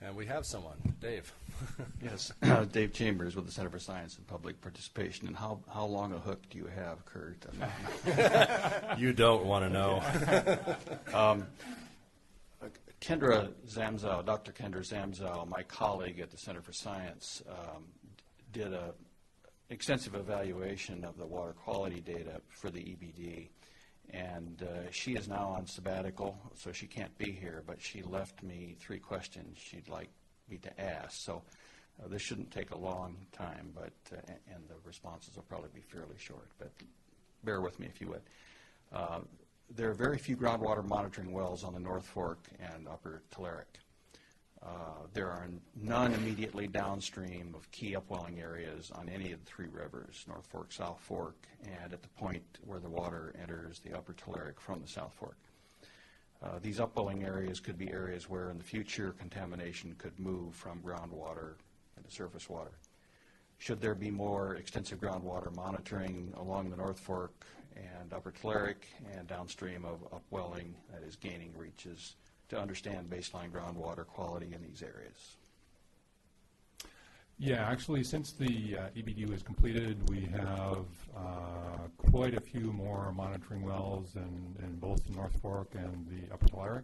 And we have someone. Dave. Yes, Dave Chambers with the Center for Science and Public Participation. And how long a hook do you have, Kurt? You don't want to know. Kendra Zamzow, Dr. Kendra Zamzow, my colleague at the Center for Science, did an extensive evaluation of the water quality data for the EBD. And she is now on sabbatical, so she can't be here, but she left me 3 questions she'd like me to ask. So this shouldn't take a long time, but and the responses will probably be fairly short, but bear with me if you would. There are very few groundwater monitoring wells on the North Fork and Upper Tulare. There are none immediately downstream of key upwelling areas on any of the 3 rivers, North Fork, South Fork, and at the point where the water enters the Upper Tulare from the South Fork. These upwelling areas could be areas where in the future contamination could move from groundwater into surface water. Should there be more extensive groundwater monitoring along the North Fork and Upper Tulare and downstream of upwelling, that is gaining reaches, to understand baseline groundwater quality in these areas? Yeah, actually, since the EBD was completed, we have quite a few more monitoring wells in both the North Fork and the Upper Tulare.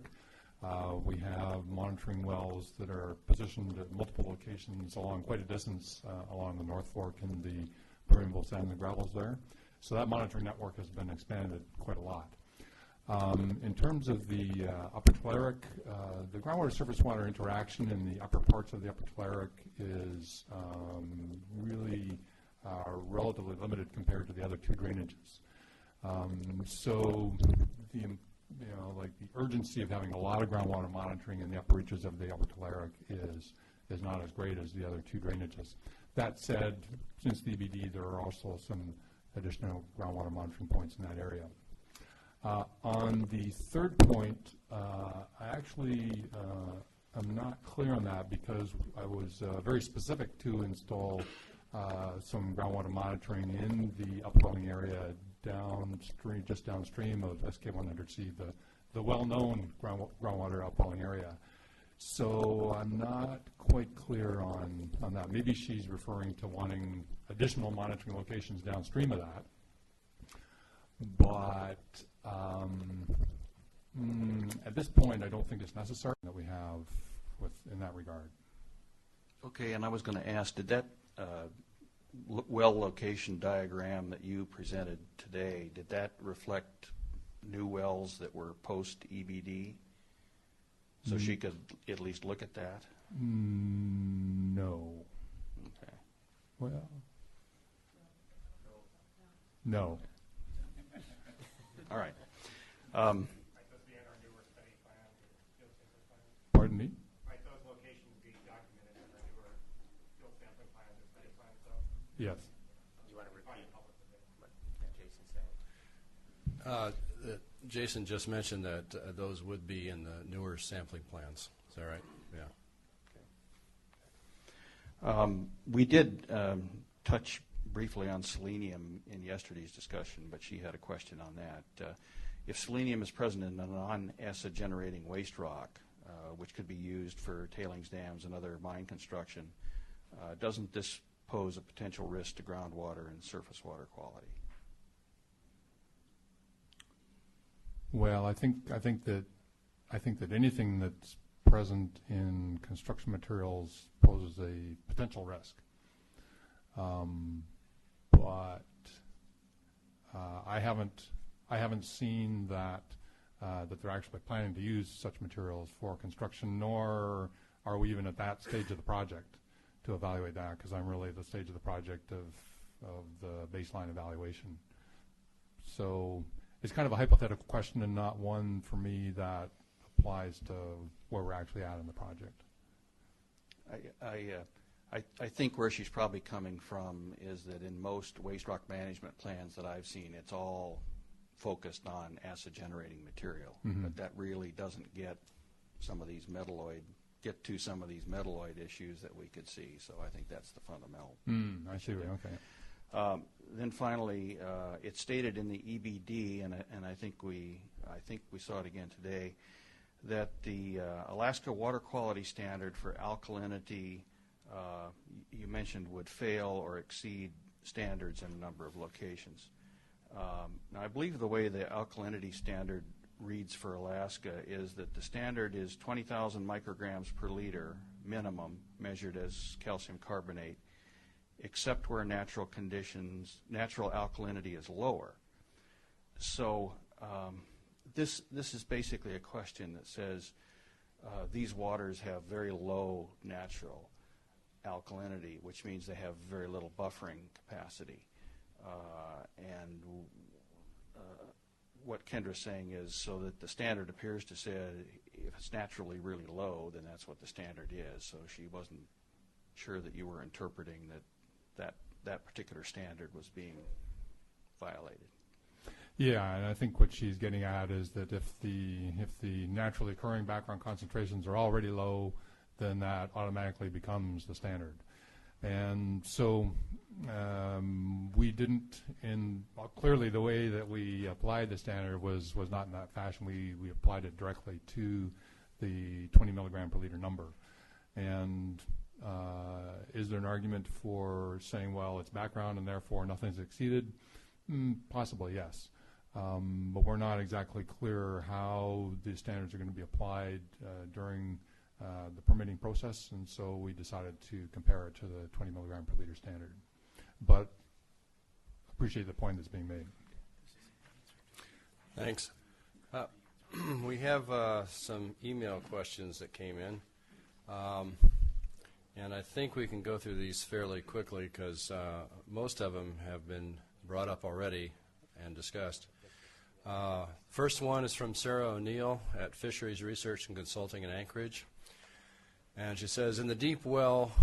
We have monitoring wells that are positioned at multiple locations along quite a distance along the North Fork and the permeable sand and gravels there. So that monitoring network has been expanded quite a lot. In terms of the Upper Tulare, the groundwater surface water interaction in the upper parts of the Upper Tulare is really relatively limited compared to the other 2 drainages. So the like the urgency of having a lot of groundwater monitoring in the upper reaches of the Upper Tulare is not as great as the other 2 drainages. That said, since the EBD, there are also some additional groundwater monitoring points in that area. On the 3rd point, I actually am not clear on that because I was very specific to install some groundwater monitoring in the upwelling area downstream, just downstream of SK100C, the well-known groundwater upwelling area. So I'm not quite clear on that. Maybe she's referring to wanting additional monitoring locations downstream of that. But at this point, I don't think it's necessary that we have in that regard. Okay, and I was going to ask, did that well location diagram that you presented today, did that reflect new wells that were post-EBD? So she could at least look at that? No. Okay. Well, no. All right. Pardon me? Might those locations be documented in the newer field sampling plans or study plans? So Yes. You want to repeat what Jason said? Jason just mentioned that those would be in the newer sampling plans. Is that right? Yeah. We did touch briefly on selenium in yesterday's discussion, but she had a question on that. If selenium is present in a non-acid generating waste rock, which could be used for tailings dams and other mine construction, doesn't this pose a potential risk to groundwater and surface water quality? Well, I think that anything that's present in construction materials poses a potential risk. But I haven't seen that they're actually planning to use such materials for construction, nor are we even at that stage of the project to evaluate that, because I'm really at the stage of the project of the baseline evaluation. So it's kind of a hypothetical question and not one for me that applies to where we're actually at in the project. I think where she's probably coming from is that in most waste rock management plans that I've seen, it's all focused on acid generating material, but that really doesn't get to some of these metalloid issues that we could see. So I think that's the fundamental. I see. Okay. Then finally, it's stated in the EBD, and I think we saw it again today, that the Alaska Water Quality Standard for alkalinity, you mentioned, would fail or exceed standards in a number of locations. Now, I believe the way the alkalinity standard reads for Alaska is that the standard is 20,000 micrograms per liter minimum, measured as calcium carbonate, except where natural alkalinity is lower. So this is basically a question that says these waters have very low natural alkalinity, which means they have very little buffering capacity. And what Kendra's saying is, so that the standard appears to say if it's naturally really low, then that's what the standard is. So she wasn't sure that you were interpreting that particular standard was being violated. Yeah, and I think what she's getting at is that if the naturally occurring background concentrations are already low, then that automatically becomes the standard. And so we didn't, clearly the way that we applied the standard was not in that fashion. We applied it directly to the 20 milligram per liter number. And is there an argument for saying, well, it's background and therefore nothing's exceeded? Possibly, yes. But we're not exactly clear how the standards are going to be applied during the permitting process, and so we decided to compare it to the 20 milligram per liter standard. But appreciate the point that's being made. Thanks. We have some email questions that came in, and I think we can go through these fairly quickly because most of them have been brought up already and discussed. First one is from Sarah O'Neill at Fisheries Research and Consulting in Anchorage. And she says, in the deep well,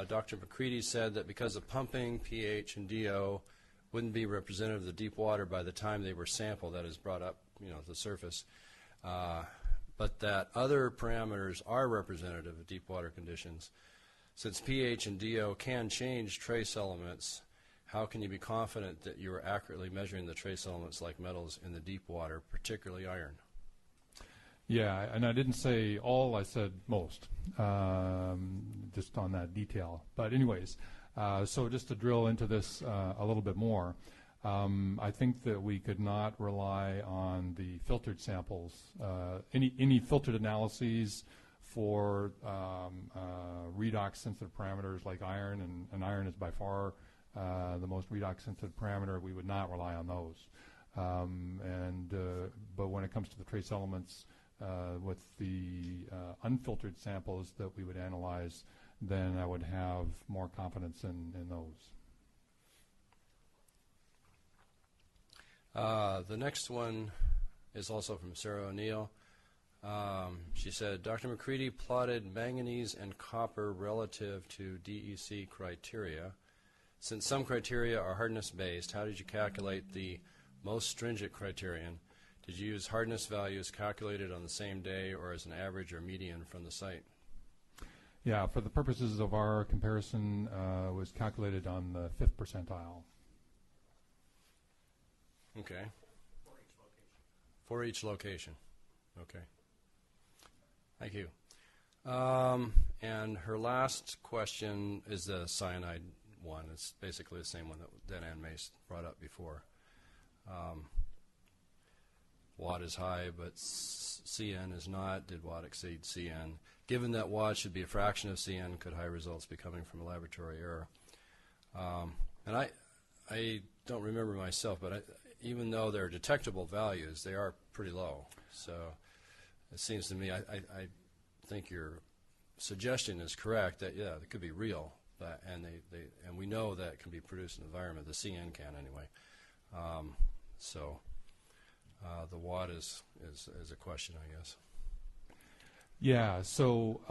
Dr. McCready said that because of pumping, pH, and DO wouldn't be representative of the deep water by the time they were sampled, that is brought up, to the surface, but that other parameters are representative of deep water conditions. Since pH and DO can change trace elements, how can you be confident that you are accurately measuring the trace elements like metals in the deep water, particularly iron? Yeah, and I didn't say all, I said most, just on that detail. But anyways, so just to drill into this a little bit more, I think that we could not rely on the filtered samples. Any filtered analyses for redox-sensitive parameters like iron, and iron is by far the most redox-sensitive parameter, we would not rely on those. But when it comes to the trace elements, with the unfiltered samples that we would analyze, then I would have more confidence in those. The next one is also from Sarah O'Neill. She said, Dr. McCready plotted manganese and copper relative to DEC criteria. Since some criteria are hardness-based, how did you calculate the most stringent criterion? Did you use hardness values calculated on the same day or as an average or median from the site? Yeah, for the purposes of our comparison, it was calculated on the 5th percentile. Okay. For each location. Okay. Thank you. And her last question is the cyanide one. It's basically the same one that Ann Mace brought up before. Watt is high, but CN is not. Did Watt exceed CN? Given that Watt should be a fraction of CN, could high results be coming from a laboratory error? And I don't remember myself, but even though they're detectable values, they are pretty low. So it seems to me, I think your suggestion is correct that, yeah, it could be real, but, and we know that it can be produced in the environment. The CN can anyway. The Watt is a question, I guess. Yeah, so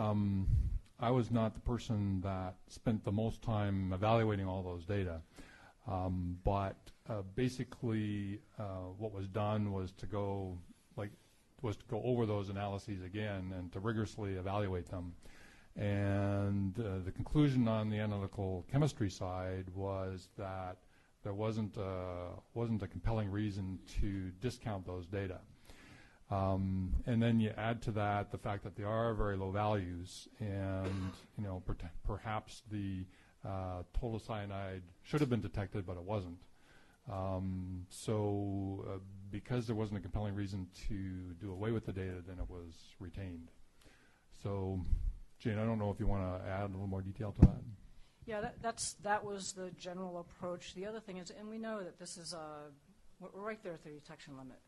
I was not the person that spent the most time evaluating all those data, but basically what was done was to go over those analyses again and to rigorously evaluate them. And the conclusion on the analytical chemistry side was that there wasn't a compelling reason to discount those data. And then you add to that the fact that they are very low values, and perhaps the total cyanide should have been detected, but it wasn't. Because there wasn't a compelling reason to do away with the data, then it was retained. So, Jane, I don't know if you want to add a little more detail to that. Yeah, that was the general approach. The other thing is, and we know that this is we're right there at the detection limit,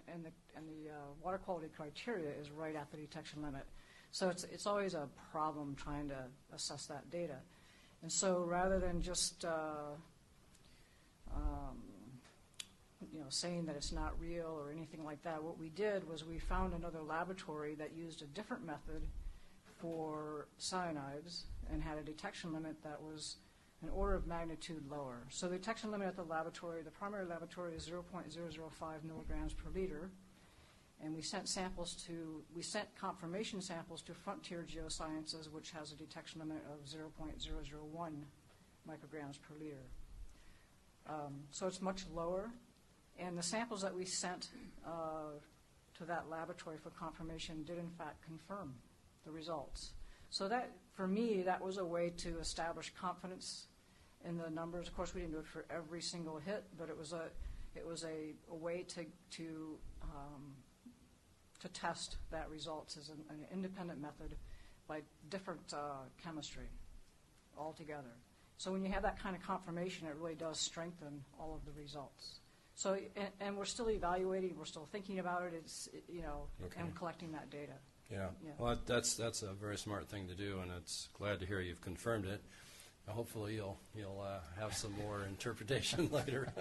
and the water quality criteria is right at the detection limit. So it's always a problem trying to assess that data. And so rather than just saying that it's not real or anything like that, what we did was we found another laboratory that used a different method for cyanides and had a detection limit that was an order of magnitude lower. So the detection limit at the laboratory, the primary laboratory, is 0.005 milligrams per liter, and we sent confirmation samples to Frontier Geosciences, which has a detection limit of 0.001 micrograms per liter. So it's much lower. And the samples that we sent to that laboratory for confirmation did in fact confirm the results. So that, for me, that was a way to establish confidence in the numbers. Of course, we didn't do it for every single hit, but it was a way to test that results as an independent method by different chemistry altogether. So when you have that kind of confirmation, it really does strengthen all of the results. So, and we're still evaluating, we're still thinking about it, Okay. and collecting that data. Yeah. Yeah. Well, that's a very smart thing to do, and it's glad to hear you've confirmed it. Hopefully you'll have some more interpretation later.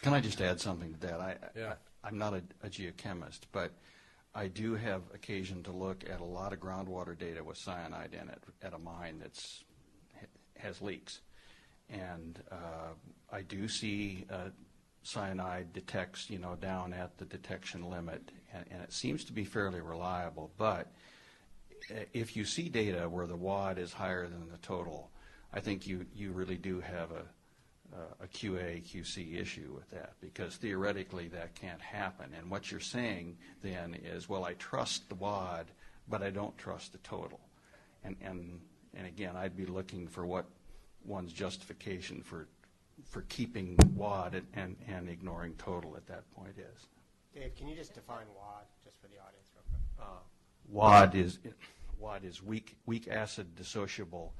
Can I just add something to that? Yeah. I'm not a geochemist, but I do have occasion to look at a lot of groundwater data with cyanide in it at a mine that's has leaks. And I do see cyanide detects, down at the detection limit, and it seems to be fairly reliable. But if you see data where the WAD is higher than the total, I think you really do have a QA, QC issue with that, because theoretically that can't happen. And what you're saying then is, well, I trust the WAD, but I don't trust the total. And again, I'd be looking for what one's justification for keeping WAD and ignoring total at that point is. Dave, can you just define WAD just for the audience real quick? WAD is weak acid dissociable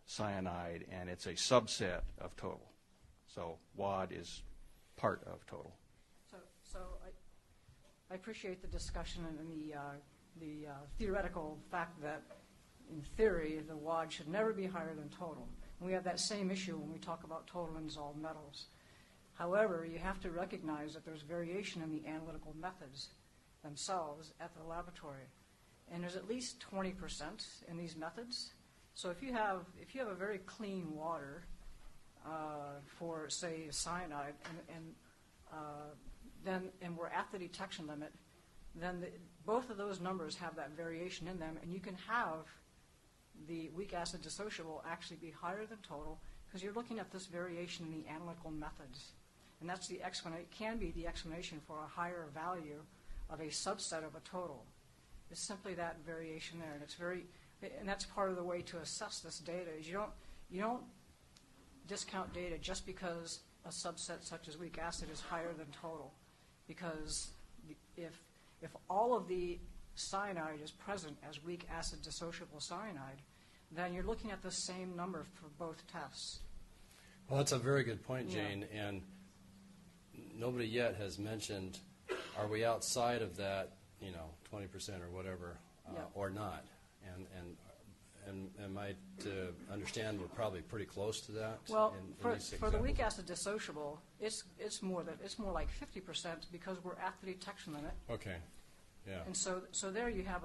cyanide, and it's a subset of total. So WAD is part of total. So I appreciate the discussion and the theoretical fact that, in theory, the WAD should never be higher than total. And we have that same issue when we talk about total and dissolved metals. However, you have to recognize that there's variation in the analytical methods themselves at the laboratory. And there's at least 20% in these methods. So if you have a very clean water for, say, cyanide, and we're at the detection limit, then both of those numbers have that variation in them, and you can have the weak acid dissociable actually be higher than total, because you're looking at this variation in the analytical methods. And that's the explanation, can be the explanation for a higher value of a subset of a total. It's simply that variation there, and that's part of the way to assess this data. Is you don't discount data just because a subset such as weak acid is higher than total, because if all of the cyanide is present as weak acid dissociable cyanide, then you're looking at the same number for both tests. Well, that's a very good point, Yeah. Jane, and nobody yet has mentioned, are we outside of that, 20% or whatever, Yeah. or not? And am I to understand we're probably pretty close to that? Well, in for these the weak examples? acid dissociable, it's more like 50% because we're at the detection limit. Okay, yeah. And so there you have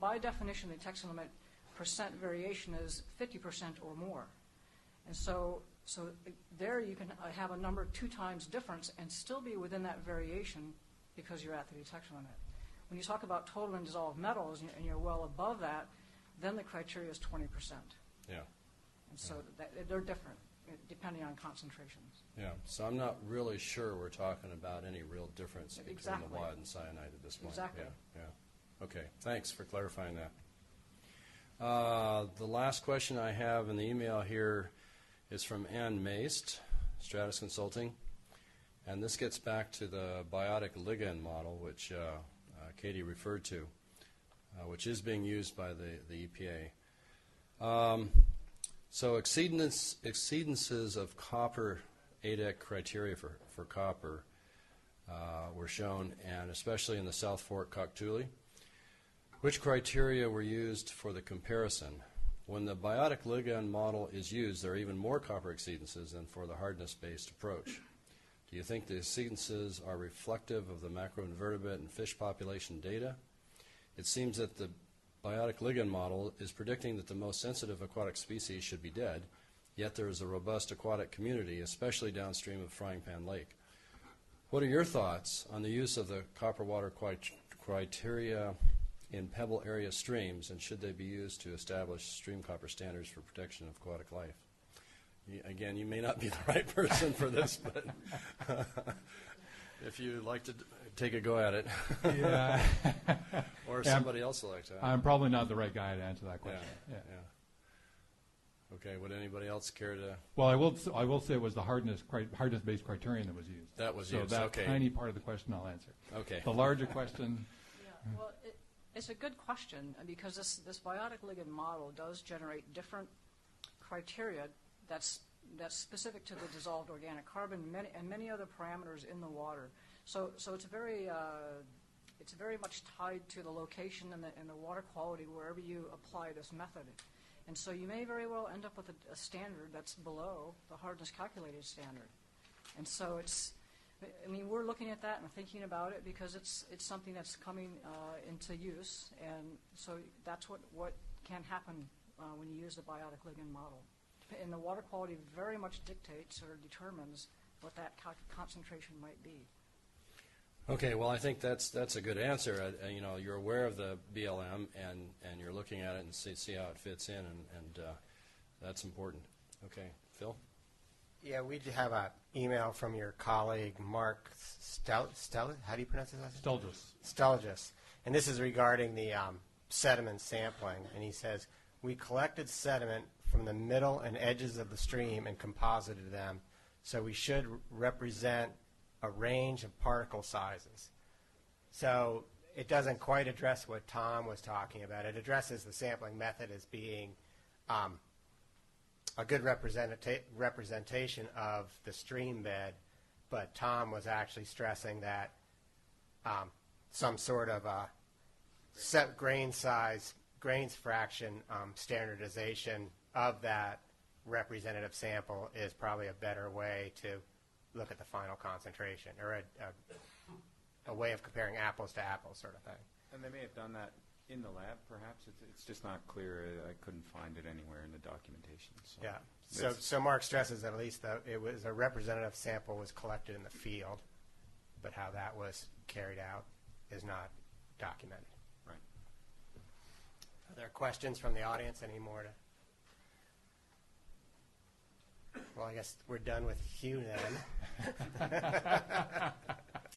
by definition, the detection limit percent variation is 50% or more. And so there you can have a number 2 times difference and still be within that variation because you're at the detection limit. When you talk about total and dissolved metals and you're well above that, then the criteria is 20%. Yeah. And so they're different. depending on concentrations. Yeah, so I'm not really sure we're talking about any real difference between Exactly. the WAD and cyanide at this point. Exactly. Yeah, yeah. Okay, thanks for clarifying that. The last question I have in the email here is from Ann Maist, Stratus Consulting, and this gets back to the biotic ligand model, which Katie referred to, which is being used by the EPA. So exceedances of copper ADEC criteria for copper were shown, and especially in the South Fork Cocktuli. Which criteria were used for the comparison? When the biotic ligand model is used, there are even more copper exceedances than for the hardness-based approach. Do you think the exceedances are reflective of the macroinvertebrate and fish population data? It seems that the biotic ligand model is predicting that the most sensitive aquatic species should be dead, yet there is a robust aquatic community, especially downstream of Frying Pan Lake. What are your thoughts on the use of the copper water criteria in pebble area streams, and should they be used to establish stream copper standards for protection of aquatic life? Again, you may not be the right person for this, but if you'd like to take a go at it. Yeah. Or somebody else would like to. I'm probably not the right guy to answer that question. Yeah. Okay, would anybody else care to? Well, I will say it was the hardness-based criterion that was used. That was so used, that okay. tiny part of the question I'll answer. Okay. The larger question, Yeah, well, it's a good question, because this biotic ligand model does generate different criteria that's specific to the dissolved organic carbon and many other parameters in the water. So it's very much tied to the location and the water quality wherever you apply this method. And so you may very well end up with a standard that's below the hardness calculated standard. And so we're looking at that and thinking about it because it's something that's coming into use, and so that's what can happen when you use the biotic ligand model. And the water quality very much dictates or determines what that concentration might be. Okay, well, I think that's a good answer. You're aware of the BLM, and you're looking at it and see how it fits in, and that's important. Okay, Phil? Yeah, we have an email from your colleague, Mark Stelgis. How do you pronounce his last name? Stelgis. And this is regarding the sediment sampling. And he says, we collected sediment from the middle and edges of the stream and composited them, so we should represent a range of particle sizes. So it doesn't quite address what Tom was talking about. It addresses the sampling method as being a good representation of the stream bed, but Tom was actually stressing that some sort of set grains fraction standardization of that representative sample is probably a better way to look at the final concentration, or a way of comparing apples to apples sort of thing. And they may have done that in the lab, perhaps. It's just not clear. I couldn't find it anywhere in the documentation. So Yeah. So Mark stresses that at least it was a representative sample was collected in the field, but how that was carried out is not documented. Right. Are there questions from the audience? Any more to? Well, I guess we're done with Hugh then.